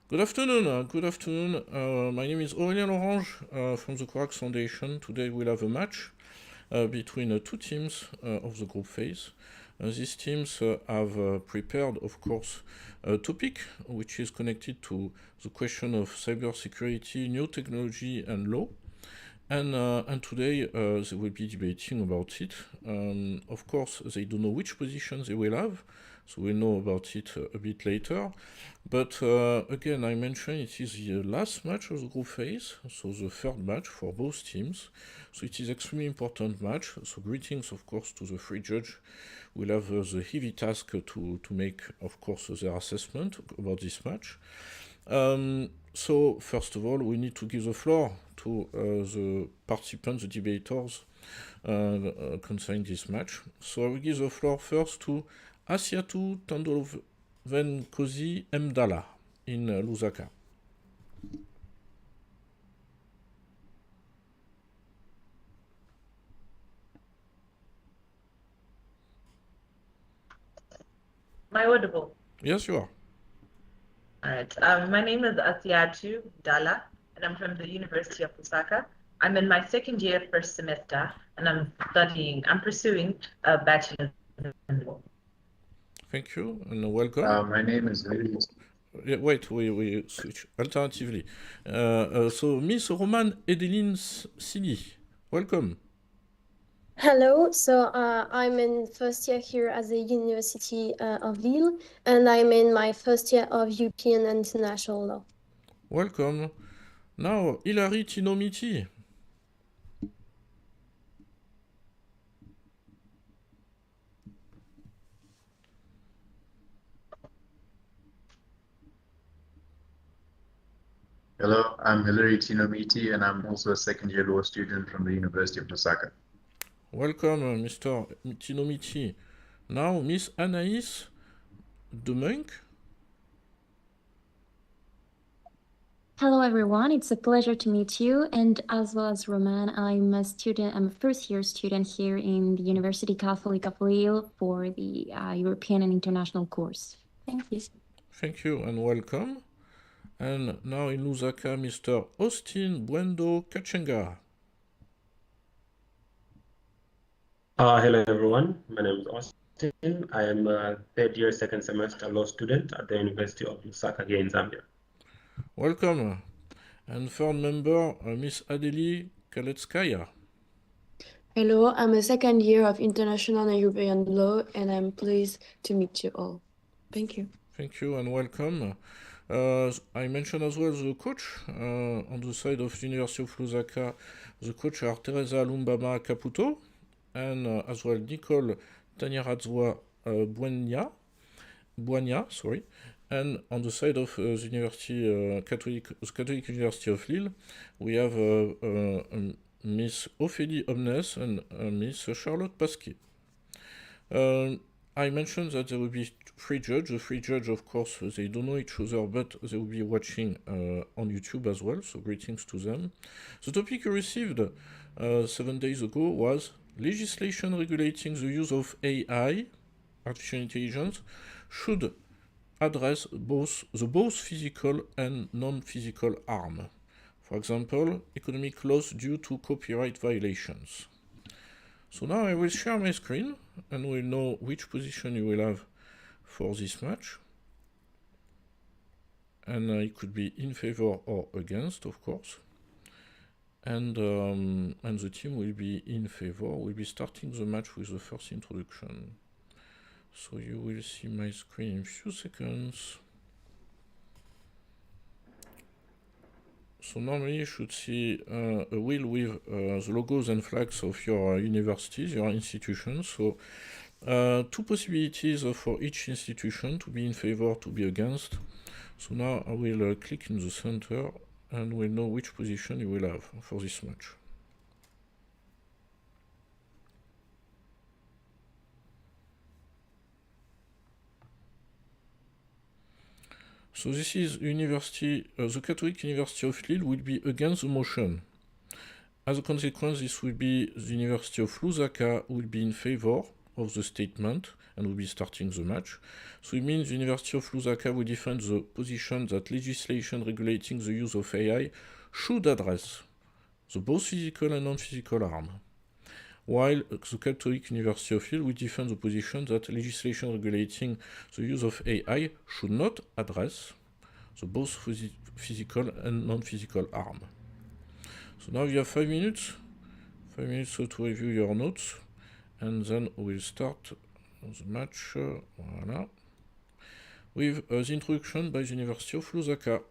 Good afternoon. Good afternoon. My name is Aurélien Orange from the Corax Foundation. Today we'll have a match between two teams of the group phase. These teams have prepared, of course, a topic which is connected to the question of cybersecurity, new technology, and law. And today they will be debating about it. Of course, they don't know which position they will have, so we'll know about it a bit later. But again, I mentioned it is the last match of the group phase, so the third match for both teams. So it is extremely important match. So greetings, of course, to the three judges. We'll have the heavy task to make, of course, their assessment about this match. So first of all, we need to give the floor to the participants, the debaters concerning this match. So I will give the floor first to Asiatu Tandolovenkosi Mdala in Lusaka. Am I audible? Yes, you are. All right. My name is Asiatu Dala, and I'm from the University of Lusaka. I'm in my second year, first semester, and I'm pursuing a bachelor's in law. Thank you, and welcome. My name is Lille. Wait, we switch alternatively. So Miss Roman Edeline Sini, welcome. Hello, so I'm in first year here at the University of Lille, and I'm in my first year of European and International Law. Welcome. Now, Hilary Tinomiti. Hello, I'm Hilary Tinomiti, and I'm also a second-year law student from the University of Lusaka. Welcome, Mr. Tinomiti. Now, Miss Anaïs de Monk. Hello, everyone. It's a pleasure to meet you. And as well as Roman, I'm a first-year student here in the University Catholic of Lille for the European and International course. Thank you. Thank you and welcome. And now in Lusaka, Mr. Austin Buendo Kachenga. Hello, everyone. My name is Austin. I am a third-year, second semester law student at the University of Lusaka here in Zambia. Welcome. And third member, Miss Adeli Kaletskaya. Hello, I'm a second year of international and European law, and I'm pleased to meet you all. Thank you. Thank you and welcome. I mentioned as well the coach on the side of the University of Lusaka. The coach are Teresa Lumbama Caputo and as well Nicole Tanyarazwa Buania, sorry. And on the side of the University Catholic University of Lille, we have Miss Ophélie Omnes and Miss Charlotte Pasquier. I mentioned that there will be three judges. The three judges, of course, they don't know each other, but they will be watching on YouTube as well, so greetings to them. The topic you received 7 days ago was legislation regulating the use of AI, artificial intelligence, should address both physical and non-physical harm. For example, economic loss due to copyright violations. So now I will share my screen and we'll know which position you will have for this match. And it could be in favor or against, of course. And the team will be in favor. We'll be starting the match with the first introduction. So you will see my screen in a few seconds. So normally you should see a wheel with the logos and flags of your universities, your institutions. So two possibilities for each institution, to be in favor, to be against. So now I will click in the center and we'll know which position you will have for this match. So this is university, the Catholic University of Lille will be against the motion. As a consequence, this will be the University of Lusaka will be in favor of the statement, and we'll be starting the match. So it means the University of Lusaka will defend the position that legislation regulating the use of AI should address the both physical and non-physical harm, while the Catholic University of Lille will defend the position that legislation regulating the use of AI should not address the both physical and non-physical harm. So now you have 5 minutes. 5 minutes to review your notes, and then we'll start the match, voilà, with the introduction by the University of Lusaka.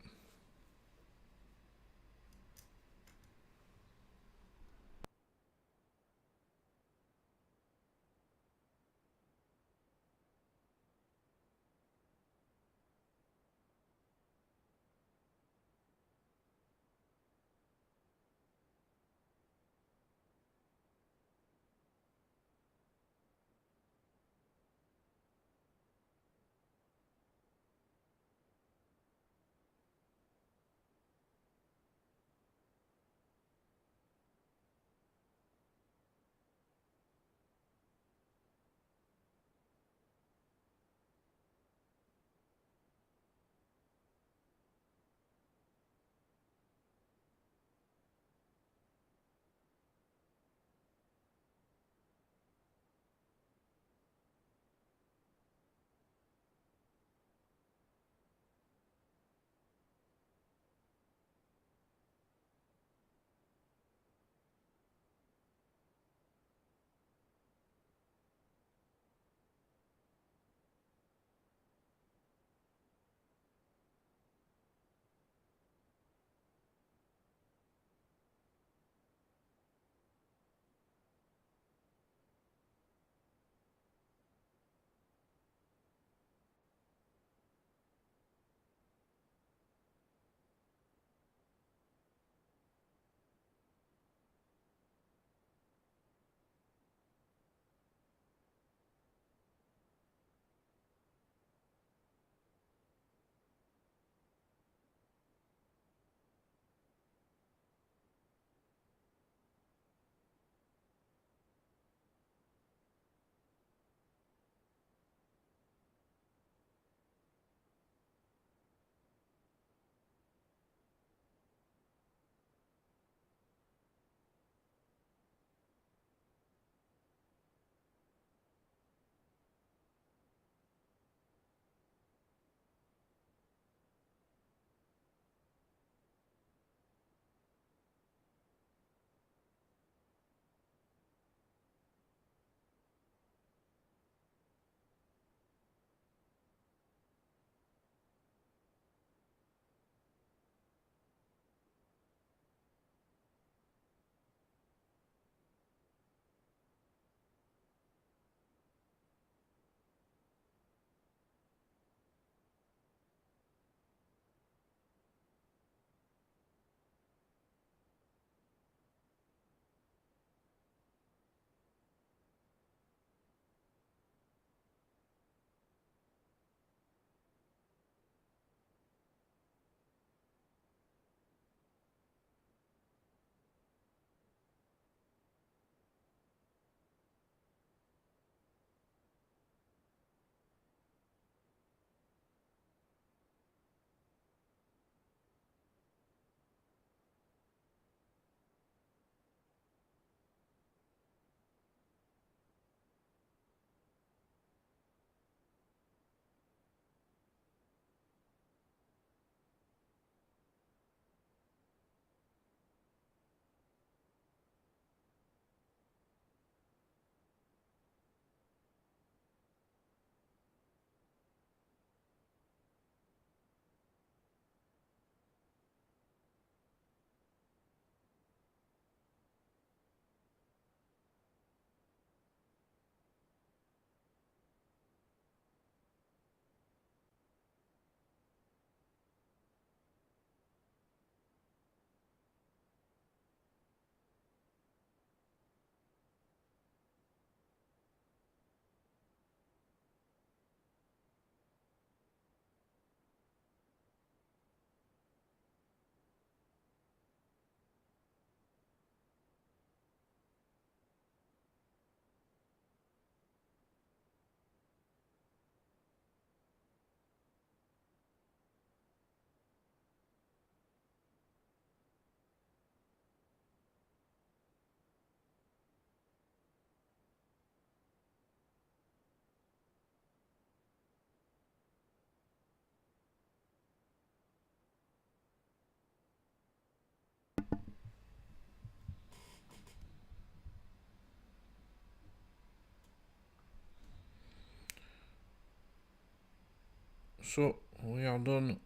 So we are done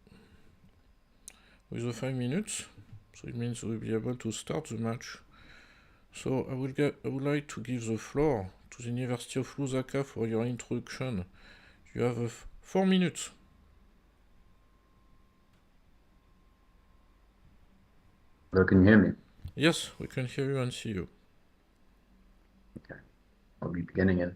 with the 5 minutes. So it means we'll be able to start the match. So I would like to give the floor to the University of Lusaka for your introduction. You have 4 minutes. Hello, can you hear me? Yes, we can hear you and see you. Okay, I'll be beginning in.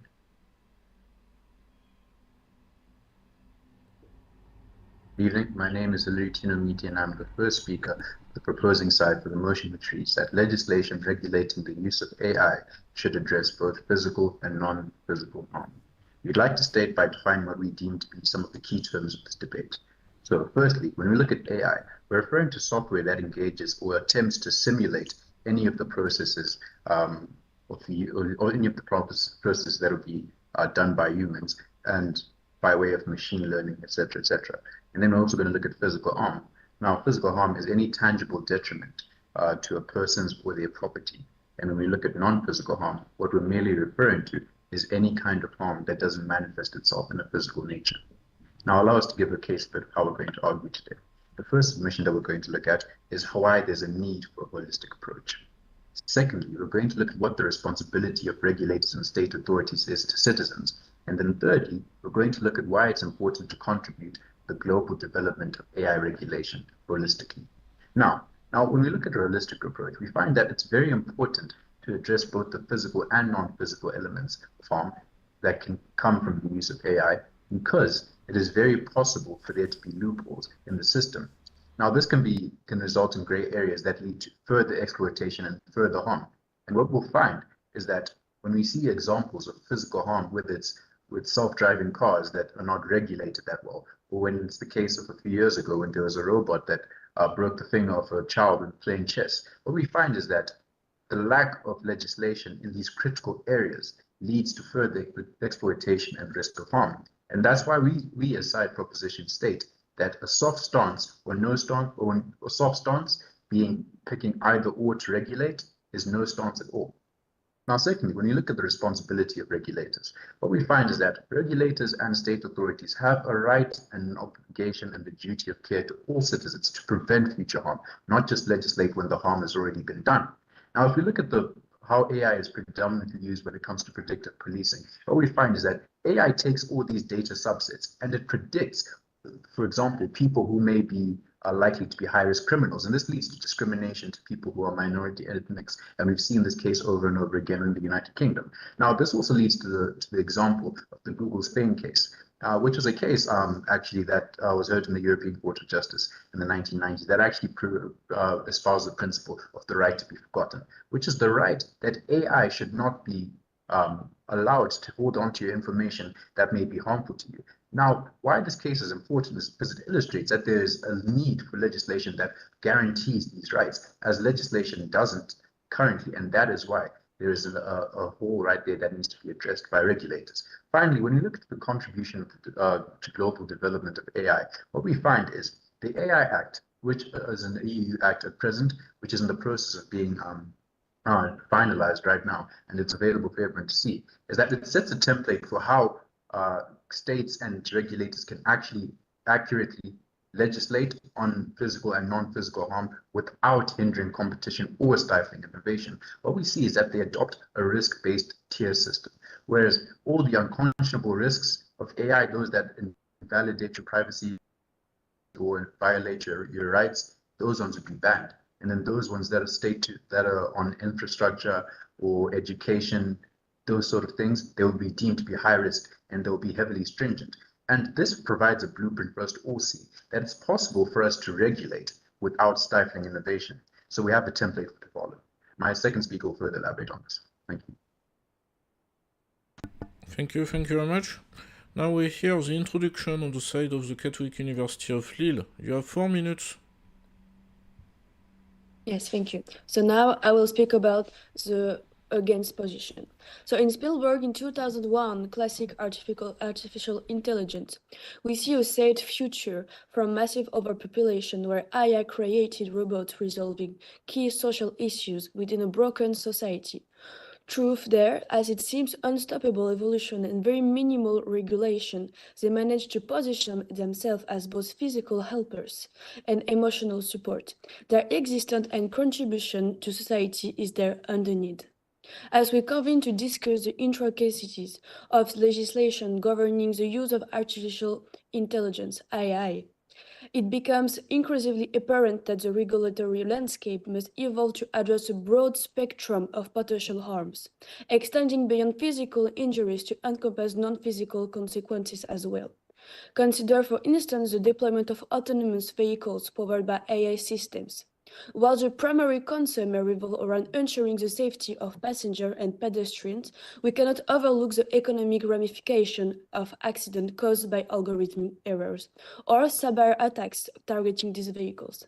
Good evening, my name is THIULDT and I'm the first speaker, the proposing side for the motion which reads that legislation regulating the use of AI should address both physical and non-physical harm. We'd like to state by defining what we deem to be some of the key terms of this debate. So firstly, when we look at AI, we're referring to software that engages or attempts to simulate any of the processes or any of the processes that will be done by humans and by way of machine learning, etc., etc. And then we're also going to look at physical harm. Now, physical harm is any tangible detriment to a person's or their property. And when we look at non-physical harm, what we're merely referring to is any kind of harm that doesn't manifest itself in a physical nature. Now, allow us to give a case of how we're going to argue today. The first submission that we're going to look at is why there's a need for a holistic approach. Secondly, we're going to look at what the responsibility of regulators and state authorities is to citizens. And then thirdly, we're going to look at why it's important to contribute to the global development of AI regulation holistically. Now, when we look at a holistic approach, we find that it's very important to address both the physical and non-physical elements of harm that can come from the use of AI, because it is very possible for there to be loopholes in the system. Now, this can result in gray areas that lead to further exploitation and further harm. And what we'll find is that when we see examples of physical harm, whether it's with self-driving cars that are not regulated that well, or when it's the case of a few years ago when there was a robot that broke the finger of a child when playing chess, what we find is that the lack of legislation in these critical areas leads to further exploitation and risk of harm. And that's why we as side proposition state that a soft stance or no stance, or a soft stance being picking either or to regulate is no stance at all. Now, secondly, when you look at the responsibility of regulators, what we find is that regulators and state authorities have a right and an obligation and the duty of care to all citizens to prevent future harm, not just legislate when the harm has already been done. Now, if we look at how AI is predominantly used when it comes to predictive policing, what we find is that AI takes all these data subsets and it predicts, for example, people who may be likely to be high-risk criminals, and this leads to discrimination to people who are minority ethnics, and we've seen this case over and over again in the United Kingdom. Now, this also leads to the example of the Google Spain case, which was a case actually that was heard in the European Court of Justice in the 1990s that actually espoused the principle of the right to be forgotten, which is the right that AI should not be allowed to hold on to your information that may be harmful to you. Now, why this case is important is because it illustrates that there is a need for legislation that guarantees these rights, as legislation doesn't currently, and that is why there is a hole right there that needs to be addressed by regulators. Finally, when you look at the contribution to global development of AI, what we find is the AI Act, which is an EU Act at present, which is in the process of being finalized right now, and it's available for everyone to see, is that it sets a template for how states and regulators can actually accurately legislate on physical and non-physical harm without hindering competition or stifling innovation. What we see is that they adopt a risk-based tier system, whereas all the unconscionable risks of AI, those that invalidate your privacy or violate your rights, those ones would be banned. And then those ones that are on infrastructure or education, those sort of things, they will be deemed to be high risk and they'll be heavily stringent. And this provides a blueprint for us to all see that it's possible for us to regulate without stifling innovation. So we have the template to follow. My second speaker will further elaborate on this. Thank you. Thank you very much. Now we hear the introduction on the side of the Catholic University of Lille. You have 4 minutes. Yes, thank you. So now I will speak about the against position. So in Spielberg in 2001, classic artificial intelligence, we see a safe future from massive overpopulation where AI created robots resolving key social issues within a broken society. Truth there, as it seems unstoppable evolution and very minimal regulation, they manage to position themselves as both physical helpers and emotional support. Their existence and contribution to society is there underneath. As we convene to discuss the intricacies of legislation governing the use of artificial intelligence, AI, it becomes increasingly apparent that the regulatory landscape must evolve to address a broad spectrum of potential harms, extending beyond physical injuries to encompass non-physical consequences as well. Consider, for instance, the deployment of autonomous vehicles powered by AI systems. While the primary concern may revolve around ensuring the safety of passengers and pedestrians, we cannot overlook the economic ramification of accidents caused by algorithm errors or cyber attacks targeting these vehicles.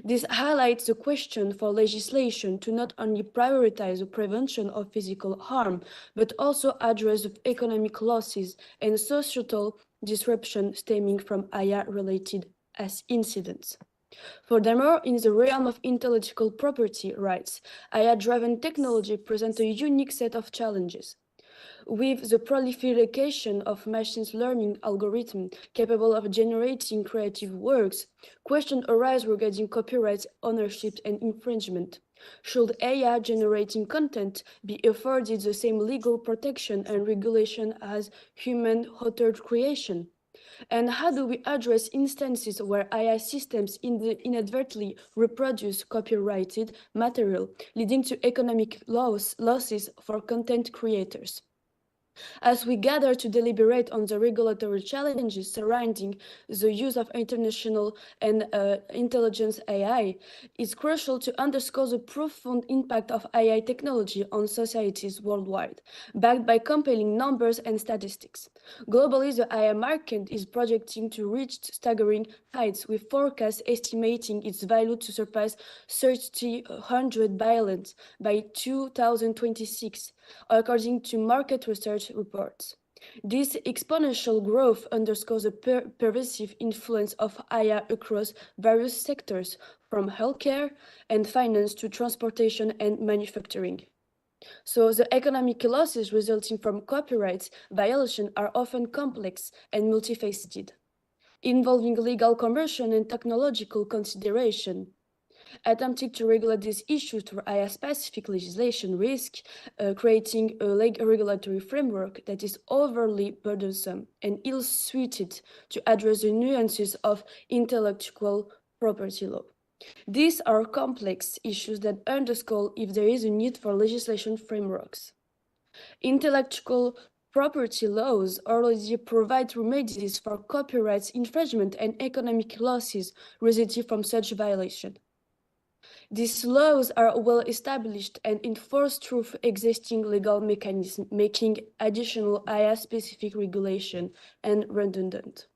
This highlights the question for legislation to not only prioritize the prevention of physical harm, but also address the economic losses and societal disruption stemming from AI-related incidents. Furthermore, in the realm of intellectual property rights, AI-driven technology presents a unique set of challenges. With the proliferation of machine learning algorithms capable of generating creative works, questions arise regarding copyright ownership and infringement. Should AI generating content be afforded the same legal protection and regulation as human-authored creation? And how do we address instances where AI systems inadvertently reproduce copyrighted material, leading to economic losses for content creators? As we gather to deliberate on the regulatory challenges surrounding the use of international and intelligence AI, it's crucial to underscore the profound impact of AI technology on societies worldwide, backed by compelling numbers and statistics. Globally, the AI market is projecting to reach staggering heights, with forecasts estimating its value to surpass $300 billion by 2026, according to market research reports. This exponential growth underscores the pervasive influence of AI across various sectors, from healthcare and finance to transportation and manufacturing. So the economic losses resulting from copyright violation are often complex and multifaceted, involving legal, commercial, and technological consideration. Attempting to regulate these issues through AI-specific legislation risk creating a regulatory framework that is overly burdensome and ill-suited to address the nuances of intellectual property law. These are complex issues that underscore if there is a need for legislation frameworks. Intellectual property laws already provide remedies for copyright infringement and economic losses resulting from such violation. These laws are well established and enforced through existing legal mechanisms, making additional AI-specific regulation and redundant.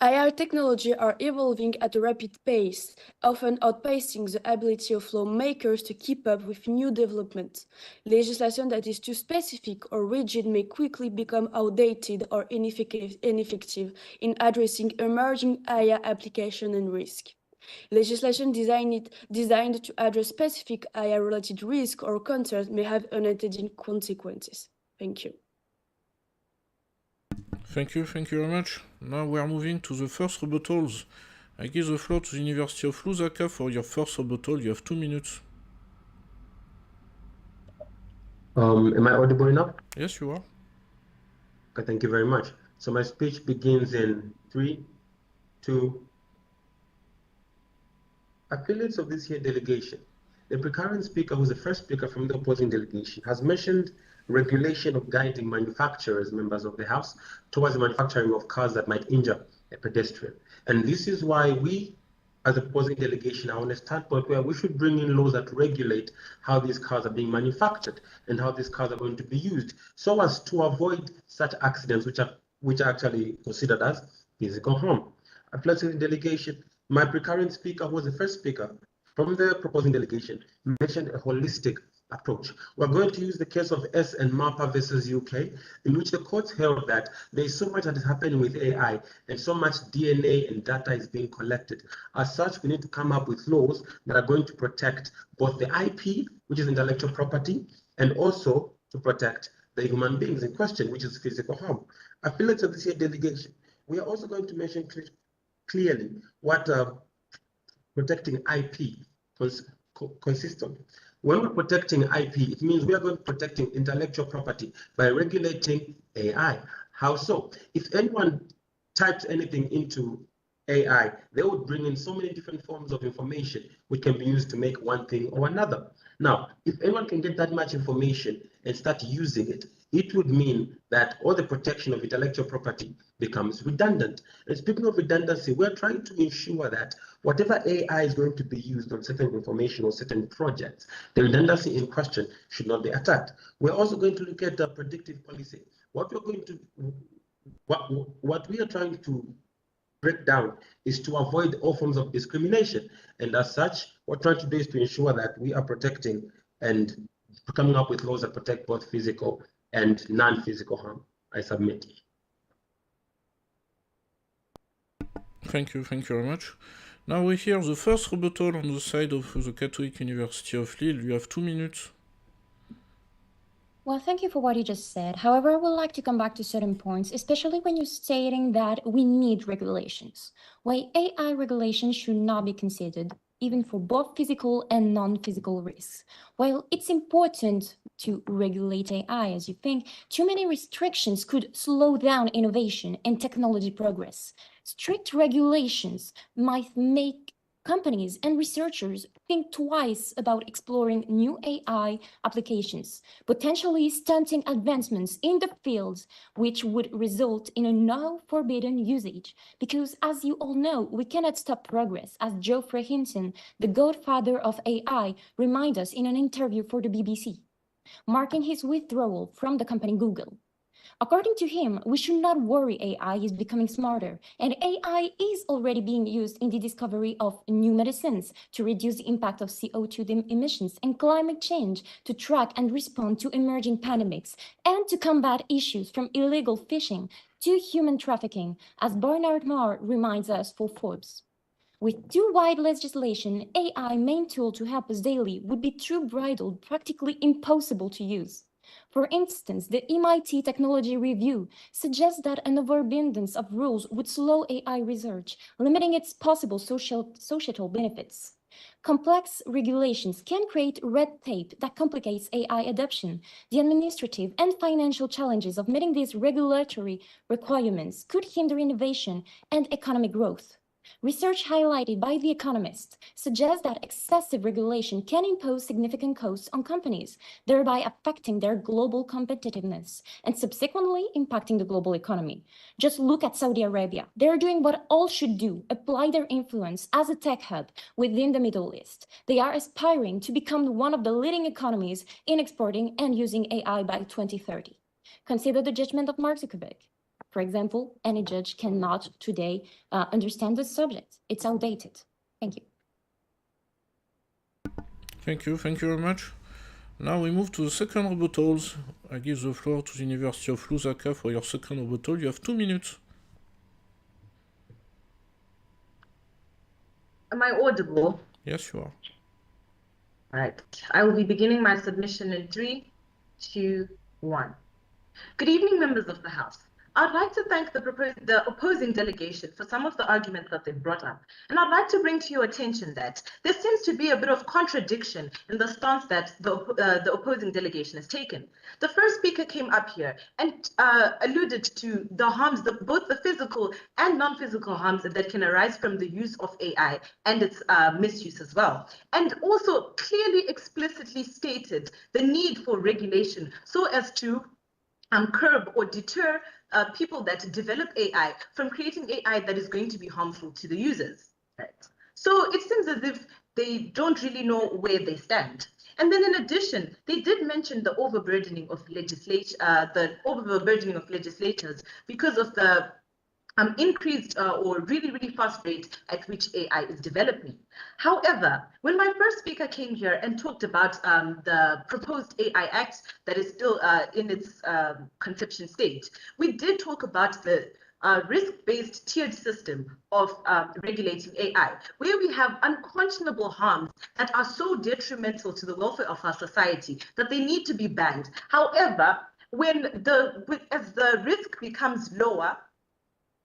AI technology are evolving at a rapid pace, often outpacing the ability of lawmakers to keep up with new developments. Legislation that is too specific or rigid may quickly become outdated or ineffective in addressing emerging AI application and risk. Legislation designed to address specific AI-related risk or concerns may have unintended consequences. Thank you. Thank you very much. Now we are moving to the first rebuttals. I give the floor to the University of Lusaka for your first rebuttal. You have 2 minutes. Am I audible enough? Yes, you are. Okay, thank you very much. So my speech begins in 3, 2. Affiliates of this year's delegation. The precurrent speaker, who is the first speaker from the opposing delegation, has mentioned regulation of guiding manufacturers, members of the House, towards the manufacturing of cars that might injure a pedestrian. And this is why we, as the opposing delegation, are on a standpoint where we should bring in laws that regulate how these cars are being manufactured and how these cars are going to be used, so as to avoid such accidents which are actually considered as physical harm. Affiliates of the delegation. My precurrent speaker, who was the first speaker from the proposing delegation, mentioned a holistic approach. We're going to use the case of S and MAPA versus UK, in which the courts held that there is so much that is happening with AI and so much DNA and data is being collected. As such, we need to come up with laws that are going to protect both the IP, which is intellectual property, and also to protect the human beings in question, which is physical harm. Affiliates of this year delegation, we are also going to mention clearly what protecting IP consists of. When we're protecting IP, it means we are going to protecting intellectual property by regulating AI. How so? If anyone types anything into AI, they would bring in so many different forms of information which can be used to make one thing or another. Now, if anyone can get that much information and start using it, it would mean that all the protection of intellectual property becomes redundant. And speaking of redundancy, we're trying to ensure that whatever AI is going to be used on certain information or certain projects, the redundancy in question should not be attacked. We're also going to look at the predictive policy. What we are trying to break down is to avoid all forms of discrimination. And as such, what we're trying to do is to ensure that we are protecting and coming up with laws that protect both physical and non-physical harm. I submit. Thank you very much. Now we hear the first rebuttal on the side of the Catholic University of Lille. You have 2 minutes. Well, thank you for what you just said. However, I would like to come back to certain points, especially when you're stating that we need regulations. Why AI regulation should not be considered, even for both physical and non-physical risks. While it's important to regulate AI, as you think, too many restrictions could slow down innovation and technology progress. Strict regulations might make companies and researchers think twice about exploring new AI applications, potentially stunting advancements in the fields, which would result in a no forbidden usage. Because as you all know, we cannot stop progress, as Geoffrey Hinton, the godfather of AI, reminds us in an interview for the BBC, marking his withdrawal from the company Google. According to him, we should not worry AI is becoming smarter, and AI is already being used in the discovery of new medicines to reduce the impact of CO2 emissions and climate change, to track and respond to emerging pandemics, and to combat issues from illegal fishing to human trafficking, as Bernard Marr reminds us for Forbes. With too wide legislation, AI main tool to help us daily would be too bridled, practically impossible to use. For instance, the MIT Technology Review suggests that an overabundance of rules would slow AI research, limiting its possible societal benefits. Complex regulations can create red tape that complicates AI adoption. The administrative and financial challenges of meeting these regulatory requirements could hinder innovation and economic growth. Research highlighted by The Economist suggests that excessive regulation can impose significant costs on companies, thereby affecting their global competitiveness and subsequently impacting the global economy. Just look at Saudi Arabia. They're doing what all should do, apply their influence as a tech hub within the Middle East. They are aspiring to become one of the leading economies in exporting and using AI by 2030. Consider the judgment of Mark Zuckerberg. For example, any judge cannot today understand the subject. It's outdated. Thank you. Thank you very much. Now we move to the second rebuttals. I give the floor to the University of Lusaka for your second rebuttal. You have 2 minutes. Am I audible? Yes, you are. Right. I will be beginning my submission in 3, 2, 1. Good evening, members of the House. I'd like to thank the opposing delegation for some of the arguments that they've brought up. And I'd like to bring to your attention that there seems to be a bit of contradiction in the stance that the opposing delegation has taken. The first speaker came up here and alluded to the harms, both the physical and non-physical harms that can arise from the use of AI and its misuse as well. And also clearly explicitly stated the need for regulation so as to curb or deter people that develop AI from creating AI that is going to be harmful to the users. Right? So it seems as if they don't really know where they stand. And then in addition, they did mention the overburdening of legislators because of the increased or really fast rate at which AI is developing. However, when my first speaker came here and talked about the proposed AI Act that is still in its conception stage, we did talk about the risk-based tiered system of regulating AI, where we have unconscionable harms that are so detrimental to the welfare of our society that they need to be banned. However, as the risk becomes lower,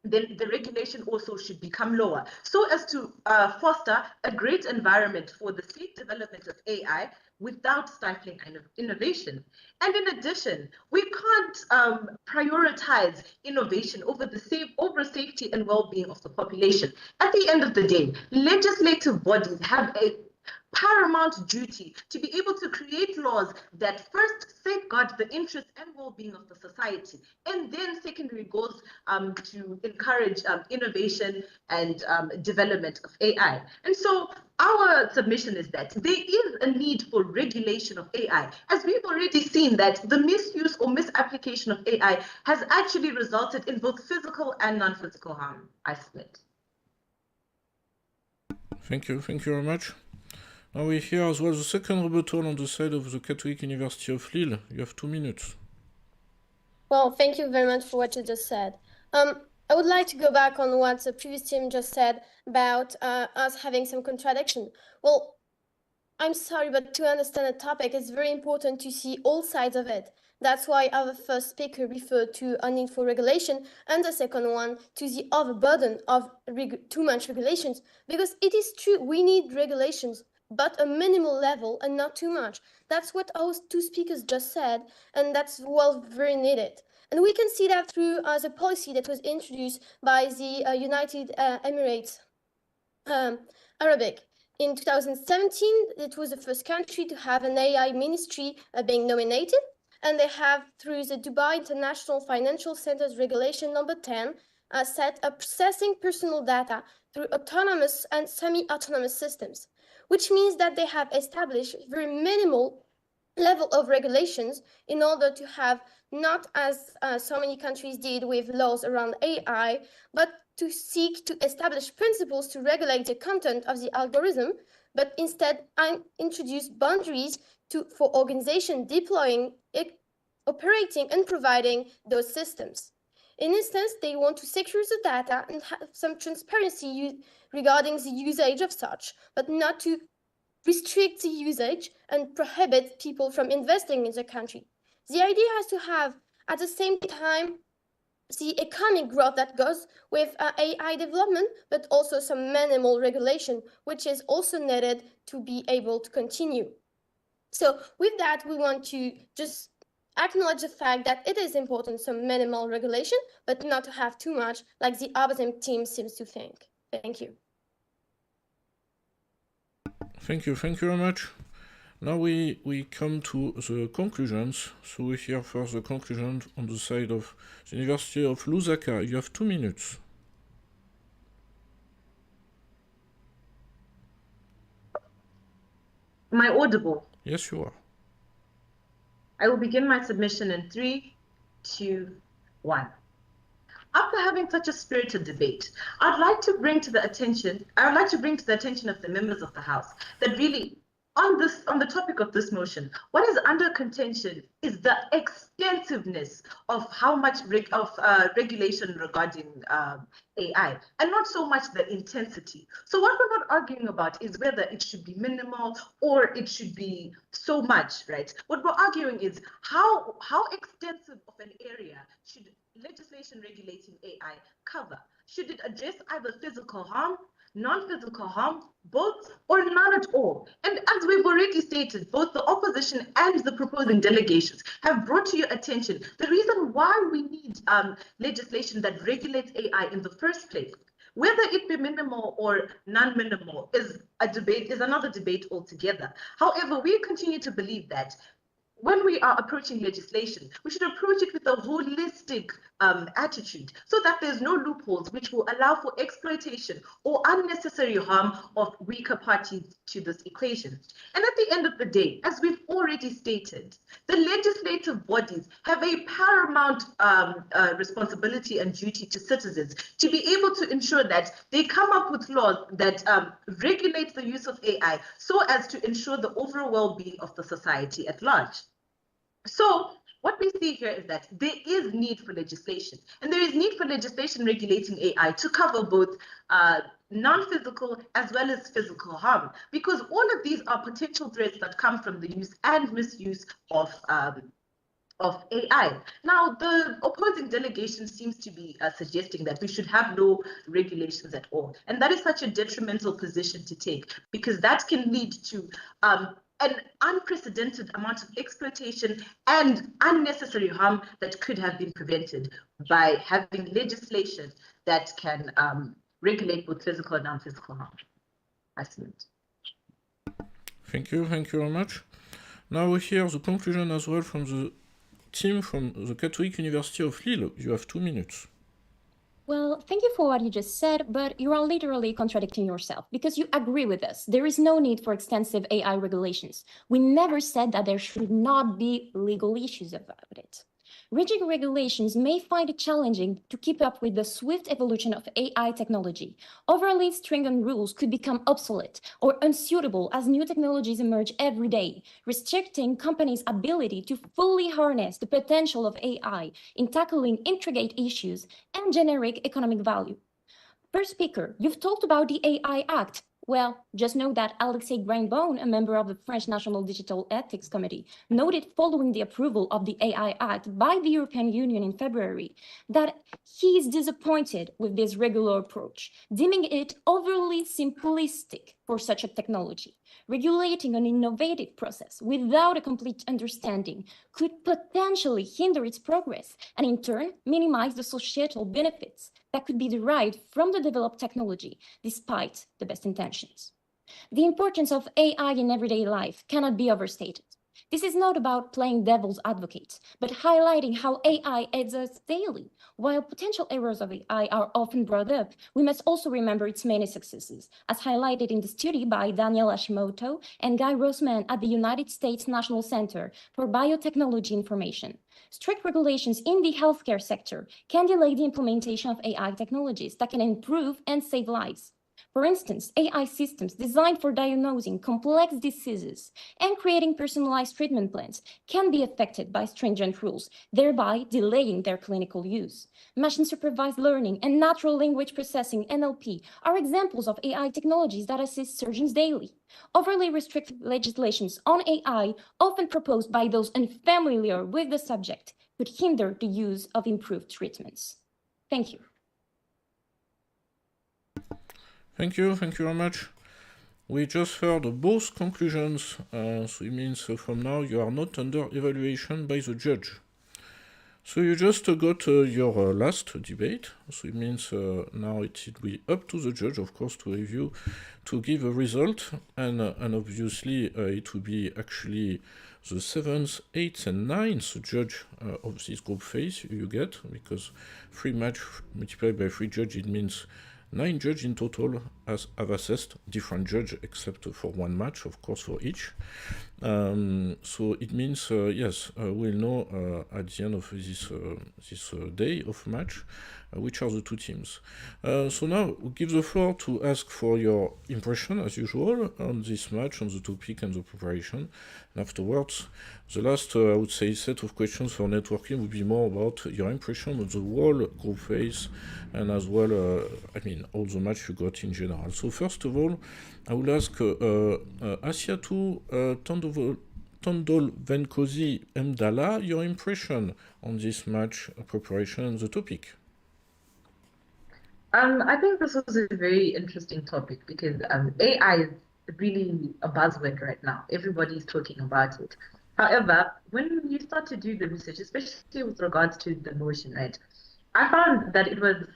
then the regulation also should become lower, so as to foster a great environment for the safe development of AI without stifling innovation. And in addition, we can't prioritize innovation over safety and well-being of the population. At the end of the day, legislative bodies have a paramount duty to be able to create laws that first safeguard the interests and well-being of the society, and then secondary goes to encourage innovation and development of AI. And so our submission is that there is a need for regulation of AI, as we've already seen that the misuse or misapplication of AI has actually resulted in both physical and non-physical harm. I submit. Thank you very much. Now we hear as well the second rebuttal on the side of the Catholic University of Lille. You have 2 minutes. Well, thank you very much for what you just said. I would like to go back on what the previous team just said about us having some contradiction. Well, I'm sorry, but to understand the topic, it's very important to see all sides of it. That's why our first speaker referred to a need for regulation, and the second one to the overburden of too much regulations, because it is true, we need regulations, but a minimal level and not too much. That's what our two speakers just said, and that's well very needed. And we can see that through the policy that was introduced by the United Emirates Arabic. In 2017, it was the first country to have an AI ministry being nominated, and they have, through the Dubai International Financial Centers Regulation number 10, set up processing personal data through autonomous and semi-autonomous systems, which means that they have established very minimal level of regulations in order to have, not as so many countries did with laws around AI, but to seek to establish principles to regulate the content of the algorithm, but instead introduce boundaries for organizations deploying, operating, and providing those systems. In instance, they want to secure the data and have some transparency regarding the usage of such, but not to restrict the usage and prohibit people from investing in the country. The idea has to have, at the same time, the economic growth that goes with AI development, but also some minimal regulation, which is also needed to be able to continue. So with that, we want to just acknowledge the fact that it is important some minimal regulation, but not to have too much, like the opposite team seems to think. Thank you. Thank you very much. Now we come to the conclusions. So we hear first the conclusions on the side of the University of Lusaka. You have 2 minutes. Am I audible? Yes, you are. I will begin my submission in 3, 2, 1. After having such a spirited debate, I'd like to bring to the attention of the members of the House that really, on the topic of this motion, what is under contention is the extensiveness of how much regulation regarding AI, and not so much the intensity. So what we're not arguing about is whether it should be minimal or it should be so much, right? What we're arguing is how extensive of an area should legislation regulating AI cover? Should it address either physical harm, non-physical harm, both, or none at all? And as we've already stated, both the opposition and the proposing delegations have brought to your attention the reason why we need legislation that regulates AI in the first place. Whether it be minimal or non-minimal is another debate altogether. However, we continue to believe that when we are approaching legislation, we should approach it with a holistic attitude so that there's no loopholes which will allow for exploitation or unnecessary harm of weaker parties to this equation. And at the end of the day, as we've already stated, the legislative bodies have a paramount responsibility and duty to citizens to be able to ensure that they come up with laws that regulate the use of AI so as to ensure the overall well-being of the society at large. So what we see here is that there is need for legislation, and there is need for legislation regulating AI to cover both non-physical as well as physical harm, because all of these are potential threats that come from the use and misuse of AI. Now, the opposing delegation seems to be suggesting that we should have no regulations at all. And that is such a detrimental position to take, because that can lead to an unprecedented amount of exploitation and unnecessary harm that could have been prevented by having legislation that can regulate both physical and non-physical harm. I submit. Thank you very much. Now we hear the conclusion as well from the team from the Catholic University of Lille. You have 2 minutes. Well, thank you for what you just said, but you are literally contradicting yourself because you agree with us. There is no need for extensive AI regulations. We never said that there should not be legal issues about it. Rigid regulations may find it challenging to keep up with the swift evolution of AI technology. Overly stringent rules could become obsolete or unsuitable as new technologies emerge every day, restricting companies' ability to fully harness the potential of AI in tackling intricate issues and generate economic value. First speaker, you've talked about the AI Act. Well, just know that Alexei Grainbone, a member of the French National Digital Ethics Committee, noted following the approval of the AI Act by the European Union in February that he is disappointed with this regular approach, deeming it overly simplistic for such a technology. Regulating an innovative process without a complete understanding could potentially hinder its progress and in turn minimize the societal benefits that could be derived from the developed technology, despite the best intentions. The importance of AI in everyday life cannot be overstated. This is not about playing devil's advocate, but highlighting how AI aids us daily. While potential errors of AI are often brought up, we must also remember its many successes, as highlighted in the study by Daniel Hashimoto and Guy Roseman at the United States National Center for Biotechnology Information. Strict regulations in the healthcare sector can delay the implementation of AI technologies that can improve and save lives. For instance, AI systems designed for diagnosing complex diseases and creating personalized treatment plans can be affected by stringent rules, thereby delaying their clinical use. Machine-supervised learning and natural language processing, NLP, are examples of AI technologies that assist surgeons daily. Overly restrictive legislations on AI, often proposed by those unfamiliar with the subject, could hinder the use of improved treatments. Thank you. Thank you very much. We just heard both conclusions, so it means from now you are not under evaluation by the judge. So you just got your last debate, so it means now it will be up to the judge, of course, to review, to give a result, and obviously it will be actually the 7th, 8th, and 9th judge of this group phase you get, because 3 match multiplied by 3 judge, it means 9 judges in total have assessed, different judges except for 1 match, of course, for each. So it means, yes, we'll know at the end of this day of match which are the 2 teams. So now we'll give the floor to ask for your impression, as usual, on this match, on the topic and the preparation. And afterwards, the last, I would say, set of questions for networking would be more about your impression of the whole group phase and as well, I mean, all the match you got in general. So first of all, I will ask Asiatu Tondol Venkosi Mdala, your impression on this match preparation and the topic. I think this was a very interesting topic because AI is really a buzzword right now. Everybody's talking about it. However, when you start to do the research, especially with regards to the motion, right, I found that it was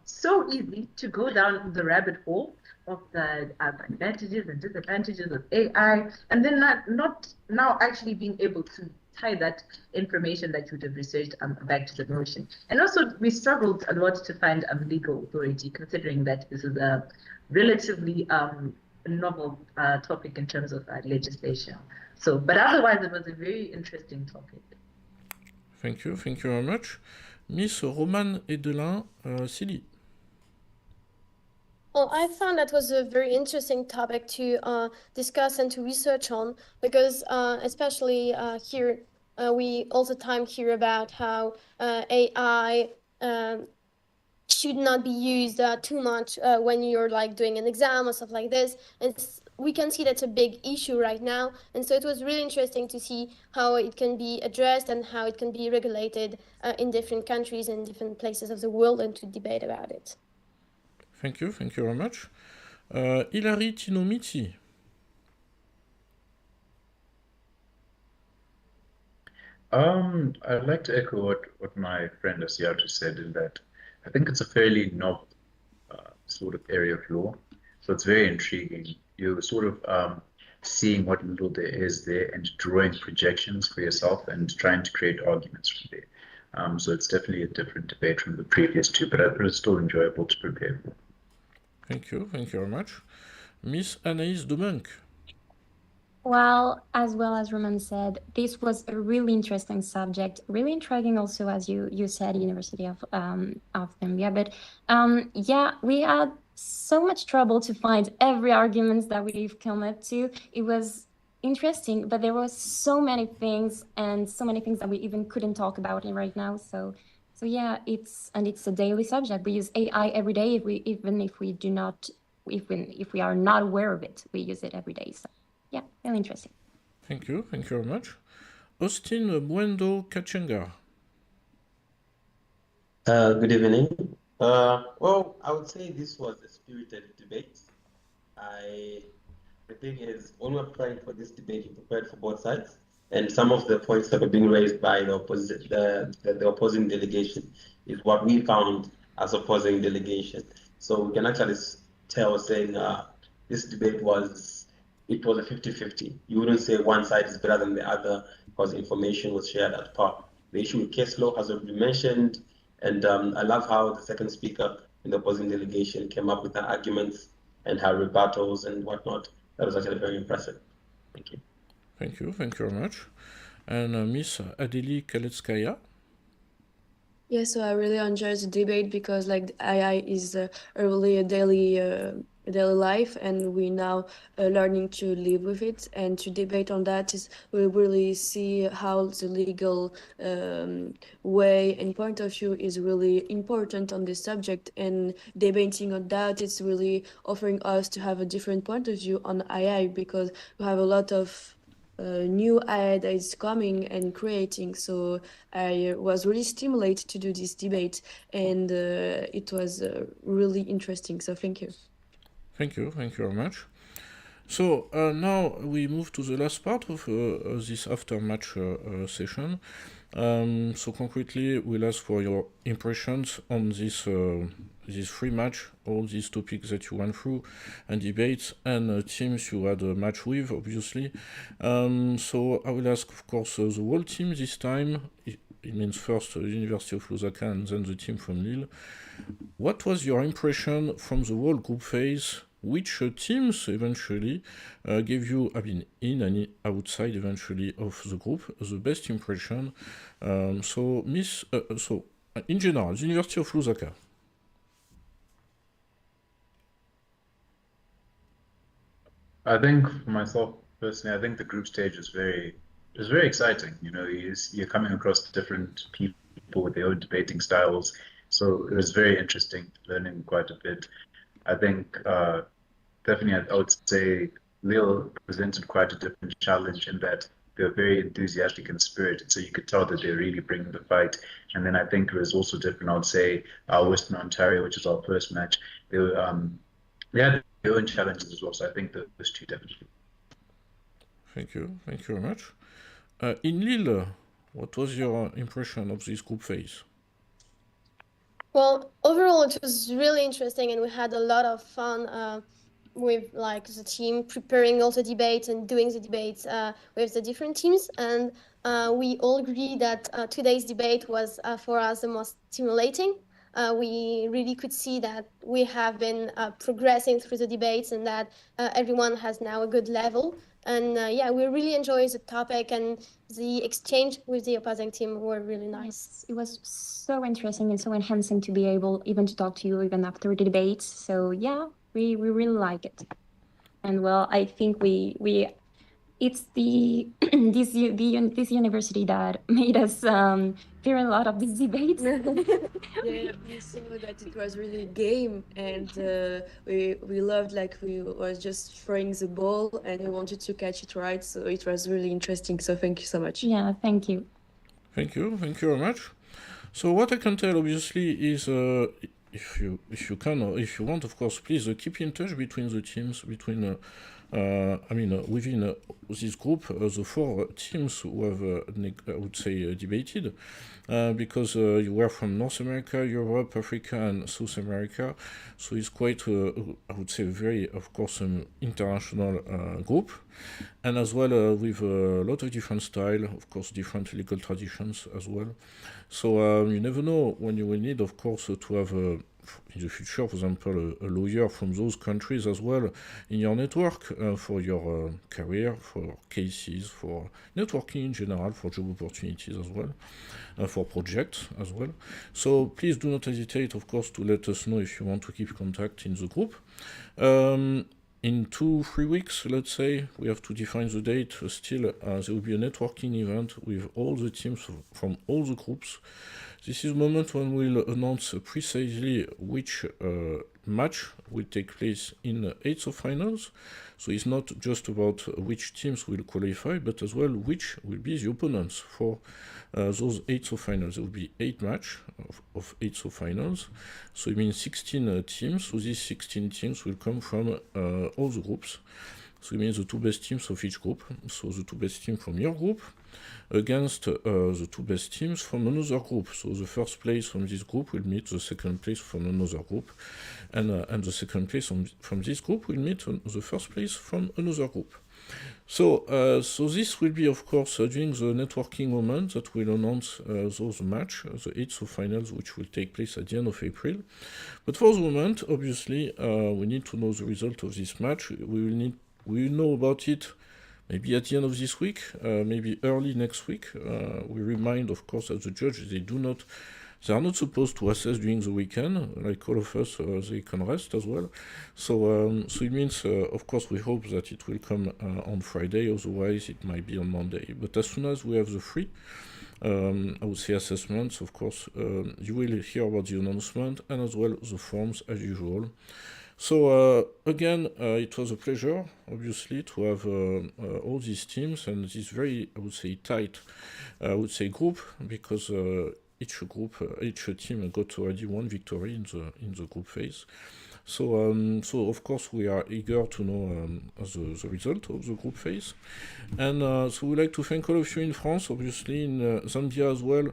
so easy to go down the rabbit hole of the advantages and disadvantages of AI, and then not now actually being able to tie that information that you would have researched back to the motion. And also, we struggled a lot to find legal authority, considering that this is a relatively novel topic in terms of legislation. So, but otherwise, it was a very interesting topic. Thank you very much. Miss Romane Edelin, Silly. Well, I found that was a very interesting topic to discuss and to research on, because especially here we all the time hear about how AI should not be used too much when you're like doing an exam or stuff like this. We can see that's a big issue right now. And so it was really interesting to see how it can be addressed and how it can be regulated in different countries and different places of the world, and to debate about it. Thank you very much. Hilary Tinomiti. I'd like to echo what my friend ZAM said, in that I think it's a fairly novel sort of area of law. So it's very intriguing. You're sort of seeing what little there is there and drawing projections for yourself and trying to create arguments from there. So it's definitely a different debate from the previous two, but it's still enjoyable to prepare for. Thank you very much. Miss Anaïs Demunck. Well as Roman said, this was a really interesting subject, really intriguing also, as you said, University of Zambia. But yeah, we had so much trouble to find every argument that we've come up to. It was interesting, but there was so many things that we even couldn't talk about right now. So yeah, it's a daily subject. We use AI every day, even if we are not aware of it, we use it every day. So yeah, really interesting. Thank you very much. Austin Mwendo Kachenga. Good evening. Well, I would say this was a spirited debate. The thing is, when we're preparing for this debate, we prepared for both sides, and some of the points that were being raised by the opposing delegation is what we found as opposing delegation. So we can actually tell, saying this debate was a 50-50. You wouldn't say one side is better than the other because information was shared at par. The issue with case law has been mentioned, and I love how the second speaker in the opposing delegation came up with her arguments and her rebuttals and whatnot. That was actually very impressive. Thank you. Thank you very much. And Miss Adeli Kaletskaya. Yeah, so I really enjoyed the debate because like AI is really a daily life, and we now learning to live with it, and to debate on that is we really see how the legal way and point of view is really important on this subject, and debating on that it's really offering us to have a different point of view on AI, because we have a lot of new AI that is coming and creating. So I was really stimulated to do this debate, and it was really interesting. So thank you. Thank you very much. So now we move to the last part of this after-match session. So concretely, we'll ask for your impressions on this free match, all these topics that you went through, and debates, and teams you had a match with, obviously. So I will ask, of course, the whole team this time. It means first the University of Lusaka and then the team from Lille. What was your impression from the whole group phase? Which teams eventually gave you, in and outside eventually of the group, the best impression? So in general, the University of Lusaka. I think for myself personally, I think the group stage is very exciting. You know, you're coming across different people with their own debating styles. So it was very interesting, learning quite a bit. I think definitely I would say Lille presented quite a different challenge in that they're very enthusiastic and spirited. So you could tell that they're really bringing the fight. And then I think it was also different. I would say Western Ontario, which is our first match, they had their own challenges as well. So I think those two definitely. Thank you very much. In Lille, what was your impression of this group phase? Well, overall, it was really interesting, and we had a lot of fun with like the team preparing all the debates and doing the debates with the different teams. And we all agree that today's debate was for us the most stimulating. We really could see that we have been progressing through the debates, and that everyone has now a good level. And yeah, we really enjoyed the topic, and the exchange with the opposing team were really nice. It was so interesting and so enhancing to be able even to talk to you even after the debates. So yeah, we really like it. And well, I think we it's the this university that made us fear a lot of these debates. Yeah, we saw that it was really game, and we loved, like, we was just throwing the ball and we wanted to catch it right. So it was really interesting. So thank you so much. Yeah, thank you. Thank you very much. So what I can tell, obviously, is if you can or if you want, of course, please keep in touch between the teams, between within this group, the 4 teams who have, I would say, debated, because you were from North America, Europe, Africa, and South America, so it's quite, I would say, very, of course, international group, and as well with a lot of different style, of course, different legal traditions as well. So you never know when you will need, of course, to have in the future, for example, a lawyer from those countries as well in your network for your career, for cases, for networking in general, for job opportunities as well, for projects as well. So please do not hesitate, of course, to let us know if you want to keep contact in the group. In 2-3 weeks, let's say, we have to define the date. Still, there will be a networking event with all the teams from all the groups. This is the moment when we'll announce precisely which match will take place in the 8th of finals. So it's not just about which teams will qualify, but as well which will be the opponents for those 8th of finals. There will be 8 matches of 8th of finals. So it means 16 teams. So these 16 teams will come from all the groups. So it means the 2 best teams of each group. So the 2 best teams from your group against the 2 best teams from another group. So the first place from this group will meet the second place from another group, and the second place from this group will meet the first place from another group. So this will be, of course, during the networking moment that we'll announce those matches, the 8th of finals, which will take place at the end of April. But for the moment, obviously, we need to know the result of this match. We will know about it maybe at the end of this week, maybe early next week. We remind, of course, that the judges, they are not supposed to assess during the weekend, like all of us, they can rest as well. So it means, of course, we hope that it will come on Friday, otherwise it might be on Monday. But as soon as we have the free, I would say, assessments, of course, you will hear about the announcement and as well the forms as usual. So again, it was a pleasure, obviously, to have all these teams and this very, I would say, tight, group, because each team got already 1 victory in the group phase. So of course we are eager to know the result of the group phase, and so we'd like to thank all of you in France, obviously in Zambia as well,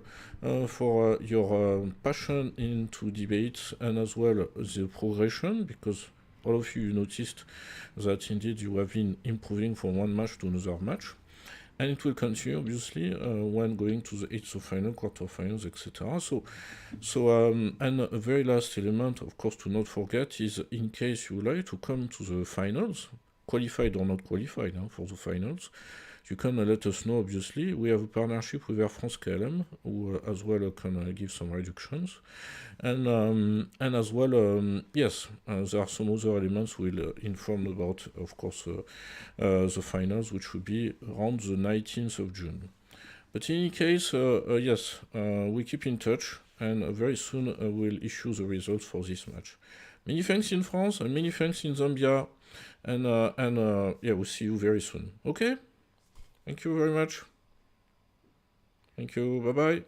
for your passion into debates and as well the progression, because all of you noticed that indeed you have been improving from one match to another match. And it will continue, obviously, when going to the 8th of final, quarterfinals, etc. And a very last element, of course, to not forget is, in case you would like to come to the finals, qualified or not qualified for the finals, you can let us know, obviously. We have a partnership with Air France KLM, who as well can give some reductions. And as well, yes, there are some other elements we'll inform about, of course, the finals, which will be around the 19th of June. But in any case, yes, we keep in touch, and very soon we'll issue the results for this match. Many thanks in France, and many thanks in Zambia, and yeah, we'll see you very soon. Okay? Thank you very much. Thank you. Bye-bye.